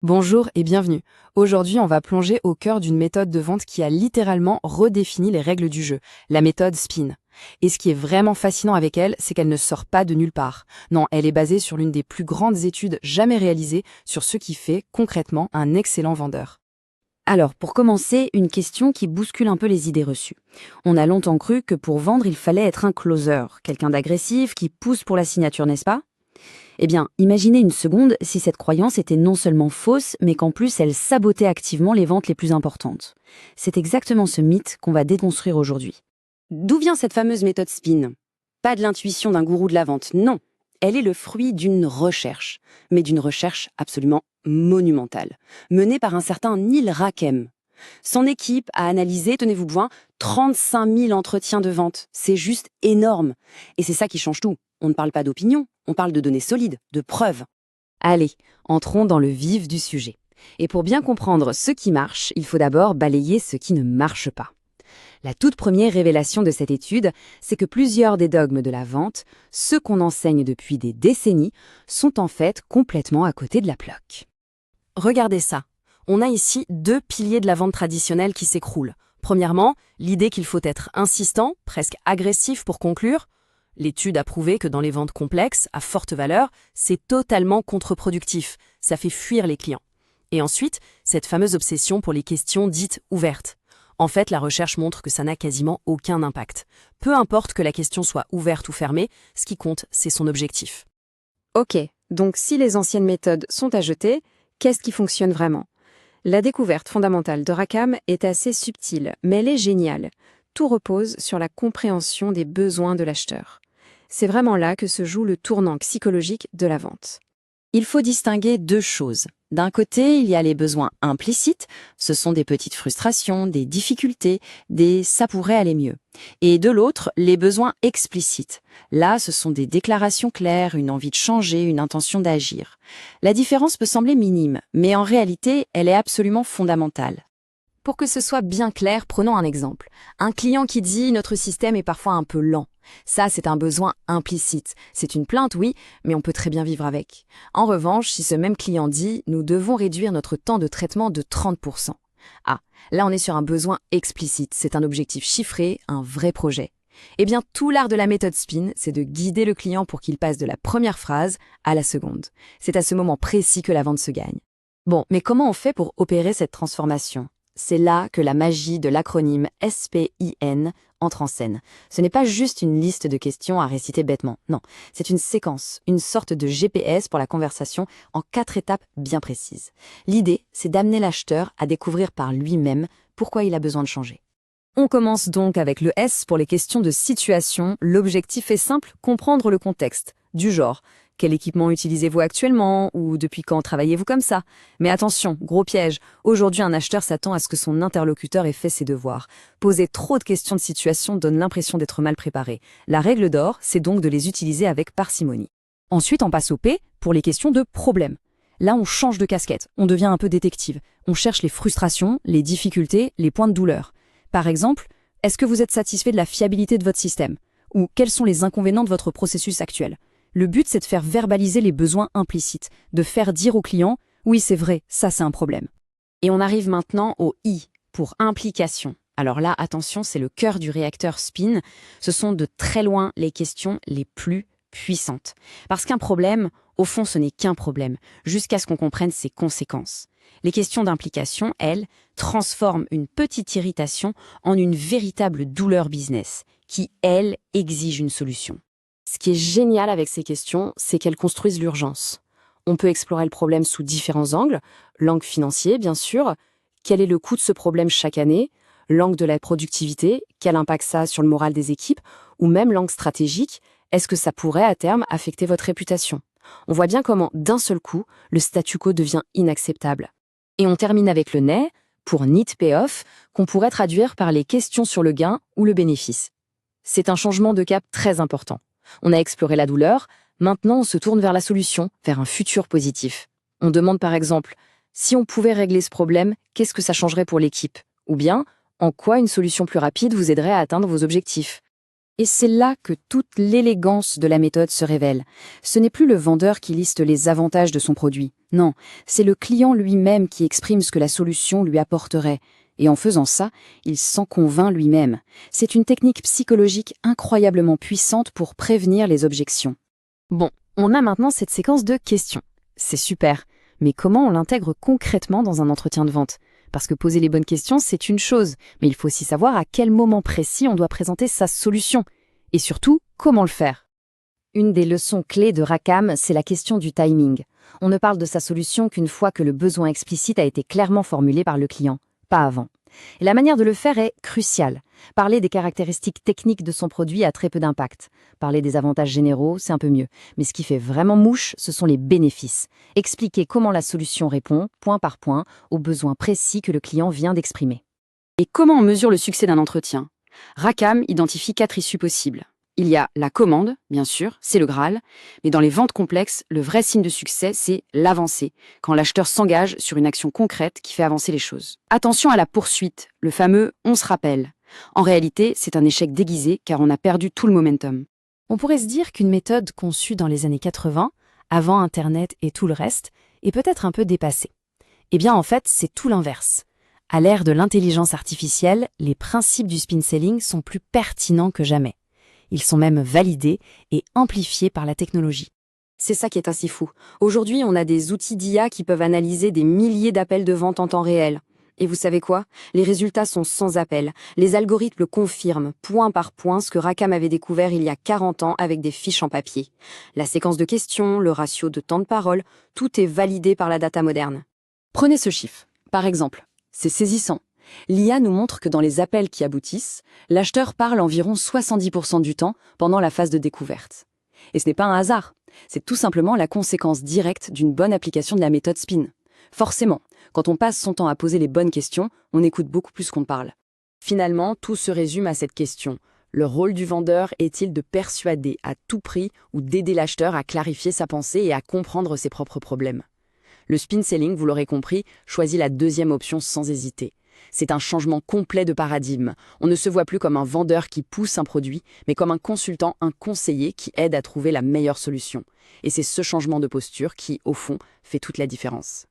Bonjour et bienvenue. Aujourd'hui, on va plonger au cœur d'une méthode de vente qui a littéralement redéfini les règles du jeu, la méthode SPIN. Et ce qui est vraiment fascinant avec elle, c'est qu'elle ne sort pas de nulle part. Non, elle est basée sur l'une des plus grandes études jamais réalisées sur ce qui fait concrètement un excellent vendeur. Alors, pour commencer, une question qui bouscule un peu les idées reçues. On a longtemps cru que pour vendre, il fallait être un closer, quelqu'un d'agressif qui pousse pour la signature, n'est-ce pas? Eh bien, imaginez une seconde si cette croyance était non seulement fausse, mais qu'en plus elle sabotait activement les ventes les plus importantes. C'est exactement ce mythe qu'on va déconstruire aujourd'hui. D'où vient cette fameuse méthode SPIN? Pas de l'intuition d'un gourou de la vente, non. Elle est le fruit d'une recherche, mais d'une recherche absolument monumentale, menée par un certain Neil Rackham. Son équipe a analysé, tenez-vous bien, 35 000 entretiens de vente. C'est juste énorme. Et c'est ça qui change tout. On ne parle pas d'opinion, on parle de données solides, de preuves. Allez, entrons dans le vif du sujet. Et pour bien comprendre ce qui marche, il faut d'abord balayer ce qui ne marche pas. La toute première révélation de cette étude, c'est que plusieurs des dogmes de la vente, ceux qu'on enseigne depuis des décennies, sont en fait complètement à côté de la plaque. Regardez ça. On a ici deux piliers de la vente traditionnelle qui s'écroulent. Premièrement, l'idée qu'il faut être insistant, presque agressif pour conclure. L'étude a prouvé que dans les ventes complexes, à forte valeur, c'est totalement contre-productif. Ça fait fuir les clients. Et ensuite, cette fameuse obsession pour les questions dites ouvertes. En fait, la recherche montre que ça n'a quasiment aucun impact. Peu importe que la question soit ouverte ou fermée, ce qui compte, c'est son objectif. Ok, donc si les anciennes méthodes sont à jeter, qu'est-ce qui fonctionne vraiment? La découverte fondamentale de Rackham est assez subtile, mais elle est géniale. Tout repose sur la compréhension des besoins de l'acheteur. C'est vraiment là que se joue le tournant psychologique de la vente. Il faut distinguer deux choses. D'un côté, il y a les besoins implicites, ce sont des petites frustrations, des difficultés, des « ça pourrait aller mieux ». Et de l'autre, les besoins explicites. Là, ce sont des déclarations claires, une envie de changer, une intention d'agir. La différence peut sembler minime, mais en réalité, elle est absolument fondamentale. Pour que ce soit bien clair, prenons un exemple. Un client qui dit « notre système est parfois un peu lent ». Ça, c'est un besoin implicite. C'est une plainte, oui, mais on peut très bien vivre avec. En revanche, si ce même client dit « nous devons réduire notre temps de traitement de 30%». Ah, là on est sur un besoin explicite, c'est un objectif chiffré, un vrai projet. Eh bien, tout l'art de la méthode SPIN, c'est de guider le client pour qu'il passe de la première phrase à la seconde. C'est à ce moment précis que la vente se gagne. Bon, mais comment on fait pour opérer cette transformation ? C'est là que la magie de l'acronyme SPIN entre en scène. Ce n'est pas juste une liste de questions à réciter bêtement, non, c'est une séquence, une sorte de GPS pour la conversation en 4 étapes bien précises. L'idée, c'est d'amener l'acheteur à découvrir par lui-même pourquoi il a besoin de changer. On commence donc avec le S pour les questions de situation. L'objectif est simple, comprendre le contexte, du genre quel équipement utilisez-vous actuellement ou depuis quand travaillez-vous comme ça? Mais attention, gros piège, aujourd'hui un acheteur s'attend à ce que son interlocuteur ait fait ses devoirs. Poser trop de questions de situation donne l'impression d'être mal préparé. La règle d'or, c'est donc de les utiliser avec parcimonie. Ensuite, on passe au P pour les questions de problème. Là, on change de casquette, on devient un peu détective. On cherche les frustrations, les difficultés, les points de douleur. Par exemple, est-ce que vous êtes satisfait de la fiabilité de votre système? Ou quels sont les inconvénients de votre processus actuel? Le but, c'est de faire verbaliser les besoins implicites, de faire dire au client « oui, c'est vrai, ça c'est un problème ». Et on arrive maintenant au I, pour implication. Alors là, attention, c'est le cœur du réacteur SPIN. Ce sont de très loin les questions les plus puissantes. Parce qu'un problème, au fond, ce n'est qu'un problème, jusqu'à ce qu'on comprenne ses conséquences. Les questions d'implication, elles, transforment une petite irritation en une véritable douleur business, qui, elle, exige une solution. Ce qui est génial avec ces questions, c'est qu'elles construisent l'urgence. On peut explorer le problème sous différents angles, l'angle financier, bien sûr, quel est le coût de ce problème chaque année, l'angle de la productivité, quel impact ça a sur le moral des équipes, ou même l'angle stratégique, est-ce que ça pourrait à terme affecter votre réputation? On voit bien comment, d'un seul coup, le statu quo devient inacceptable. Et on termine avec le NAY, pour Need Payoff, qu'on pourrait traduire par les questions sur le gain ou le bénéfice. C'est un changement de cap très important. On a exploré la douleur, maintenant on se tourne vers la solution, vers un futur positif. On demande par exemple, si on pouvait régler ce problème, qu'est-ce que ça changerait pour l'équipe? Ou bien, en quoi une solution plus rapide vous aiderait à atteindre vos objectifs? Et c'est là que toute l'élégance de la méthode se révèle. Ce n'est plus le vendeur qui liste les avantages de son produit. Non, c'est le client lui-même qui exprime ce que la solution lui apporterait. Et en faisant ça, il s'en convainc lui-même. C'est une technique psychologique incroyablement puissante pour prévenir les objections. Bon, on a maintenant cette séquence de questions. C'est super, mais comment on l'intègre concrètement dans un entretien de vente ? Parce que poser les bonnes questions, c'est une chose, mais il faut aussi savoir à quel moment précis on doit présenter sa solution. Et surtout, comment le faire ? Une des leçons clés de Rackham, c'est la question du timing. On ne parle de sa solution qu'une fois que le besoin explicite a été clairement formulé par le client, pas avant. Et la manière de le faire est cruciale. Parler des caractéristiques techniques de son produit a très peu d'impact. Parler des avantages généraux, c'est un peu mieux. Mais ce qui fait vraiment mouche, ce sont les bénéfices. Expliquer comment la solution répond, point par point, aux besoins précis que le client vient d'exprimer. Et comment on mesure le succès d'un entretien ? Rackham identifie 4 issues possibles. Il y a la commande, bien sûr, c'est le Graal, mais dans les ventes complexes, le vrai signe de succès, c'est l'avancée, quand l'acheteur s'engage sur une action concrète qui fait avancer les choses. Attention à la poursuite, le fameux « on se rappelle ». En réalité, c'est un échec déguisé car on a perdu tout le momentum. On pourrait se dire qu'une méthode conçue dans les années 80, avant Internet et tout le reste, est peut-être un peu dépassée. Eh bien, en fait, c'est tout l'inverse. À l'ère de l'intelligence artificielle, les principes du spin selling sont plus pertinents que jamais. Ils sont même validés et amplifiés par la technologie. C'est ça qui est ainsi fou. Aujourd'hui, on a des outils d'IA qui peuvent analyser des milliers d'appels de vente en temps réel. Et vous savez quoi ? Les résultats sont sans appel. Les algorithmes confirment, point par point, ce que Rackham avait découvert il y a 40 ans avec des fiches en papier. La séquence de questions, le ratio de temps de parole, tout est validé par la data moderne. Prenez ce chiffre. Par exemple, c'est saisissant. L'IA nous montre que dans les appels qui aboutissent, l'acheteur parle environ 70% du temps pendant la phase de découverte. Et ce n'est pas un hasard, c'est tout simplement la conséquence directe d'une bonne application de la méthode SPIN. Forcément, quand on passe son temps à poser les bonnes questions, on écoute beaucoup plus qu'on ne parle. Finalement, tout se résume à cette question. Le rôle du vendeur est-il de persuader à tout prix ou d'aider l'acheteur à clarifier sa pensée et à comprendre ses propres problèmes ? Le spin selling, vous l'aurez compris, choisit la deuxième option sans hésiter. C'est un changement complet de paradigme. On ne se voit plus comme un vendeur qui pousse un produit, mais comme un consultant, un conseiller qui aide à trouver la meilleure solution. Et c'est ce changement de posture qui, au fond, fait toute la différence.